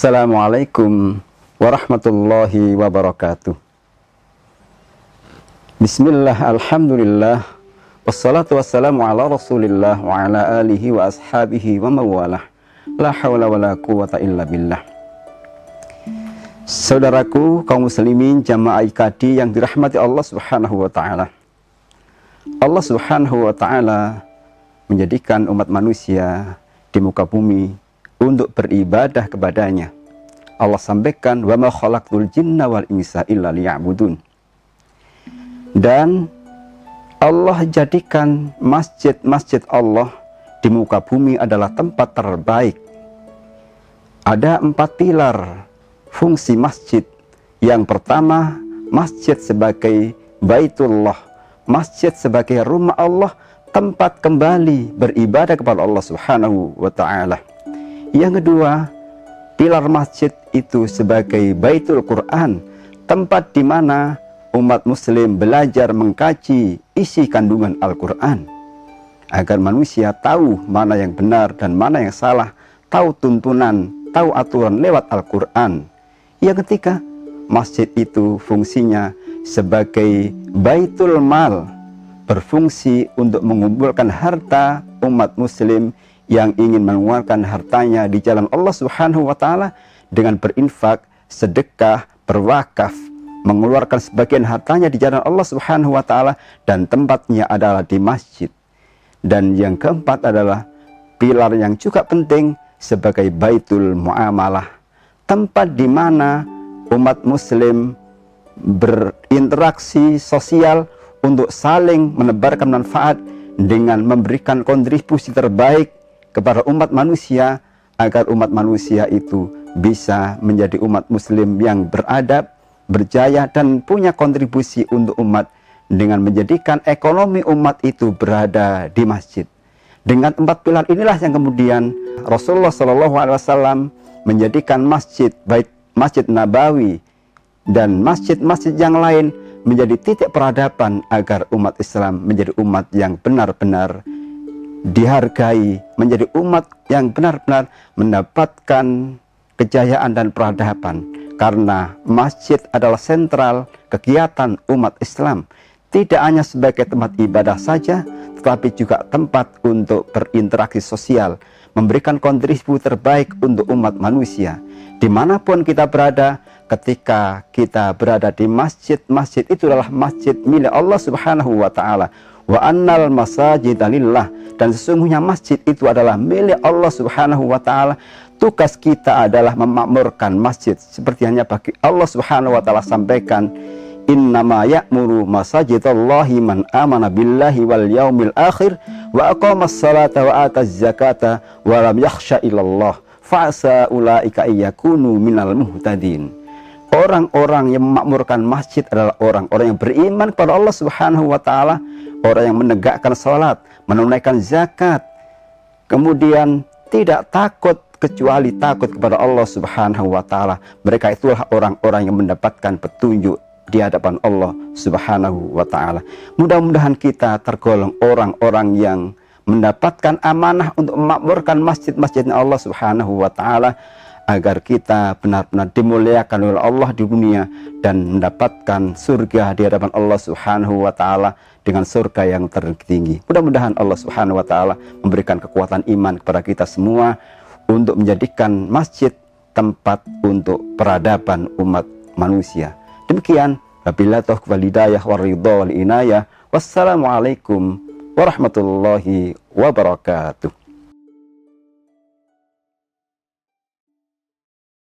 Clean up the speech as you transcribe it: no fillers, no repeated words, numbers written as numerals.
Assalamualaikum warahmatullahi wabarakatuh. Bismillah, alhamdulillah, wassalatu wassalamu ala rasulillah wa ala alihi wa ashabihi wa mawalah. La hawla wa la quwata illa billah. Saudaraku kaum muslimin jamaah IKADI yang dirahmati Allah subhanahu wa ta'ala. Allah subhanahu wa ta'ala menjadikan umat manusia di muka bumi untuk beribadah kepadanya. Allah sampaikan, wa ma khalaqtul jinna wal insa illa liya'budun. Dan Allah jadikan masjid-masjid Allah di muka bumi adalah tempat terbaik. Ada 4 pilar fungsi masjid. Yang pertama, masjid sebagai baitullah, masjid sebagai rumah Allah, tempat kembali beribadah kepada Allah subhanahu wa ta'ala. Yang kedua, pilar masjid itu sebagai baitul Quran, tempat di mana umat muslim belajar mengkaji isi kandungan Al-Quran, agar manusia tahu mana yang benar dan mana yang salah, tahu tuntunan, tahu aturan lewat Al-Quran. Yang ketiga, masjid itu fungsinya sebagai baitul mal, berfungsi untuk mengumpulkan harta umat muslim yang ingin mengeluarkan hartanya di jalan Allah subhanahu wa ta'ala dengan berinfak, sedekah, berwakaf, mengeluarkan sebagian hartanya di jalan Allah subhanahu wa ta'ala, dan tempatnya adalah di masjid. Dan yang keempat adalah pilar yang juga penting sebagai baitul muamalah, tempat di mana umat muslim berinteraksi sosial untuk saling menebarkan manfaat dengan memberikan kontribusi terbaik kepada umat manusia, agar umat manusia itu bisa menjadi umat muslim yang beradab, berjaya, dan punya kontribusi untuk umat dengan menjadikan ekonomi umat itu berada di masjid. Dengan 4 pilar inilah yang kemudian Rasulullah SAW menjadikan masjid, baik Masjid Nabawi dan masjid-masjid yang lain, menjadi titik peradaban agar umat Islam menjadi umat yang benar-benar dihargai, menjadi umat yang benar-benar mendapatkan kejayaan dan peradaban. Karena masjid adalah sentral kegiatan umat Islam, tidak hanya sebagai tempat ibadah saja, tetapi juga tempat untuk berinteraksi sosial, memberikan kontribusi terbaik untuk umat manusia. Dimanapun kita berada, ketika kita berada di masjid, masjid itu adalah masjid milik Allah subhanahu wa ta'ala. Wa annal masajida lillah, dan sesungguhnya masjid itu adalah milik Allah subhanahu wa ta'ala. Tugas kita adalah memakmurkan masjid, seperti hanya bagi Allah subhanahu wa ta'ala sampaikan, innama ya'muru masajidallahi man amana billahi wal yaumil akhir wa aqamas salata wa ataz zakata wa lam yakhsha illallah fa'asa ulaika iyyakunu minal muhtadin. Orang-orang yang memakmurkan masjid adalah orang-orang yang beriman kepada Allah subhanahu wa ta'ala, orang yang menegakkan salat, menunaikan zakat, kemudian tidak takut kecuali takut kepada Allah subhanahu wa ta'ala. Mereka itulah orang-orang yang mendapatkan petunjuk di hadapan Allah subhanahu wa ta'ala. Mudah-mudahan kita tergolong orang-orang yang mendapatkan amanah untuk memakmurkan masjid-masjidnya Allah subhanahu wa ta'ala, agar kita benar-benar dimuliakan oleh Allah di dunia dan mendapatkan surga di hadapan Allah subhanahu wa ta'ala dengan surga yang tertinggi. Mudah-mudahan Allah subhanahu wa ta'ala memberikan kekuatan iman kepada kita semua untuk menjadikan masjid tempat untuk peradaban umat manusia. Demikian, wabillahi taufiq wal hidayah war ridha wal inayah. Wassalamualaikum warahmatullahi wabarakatuh.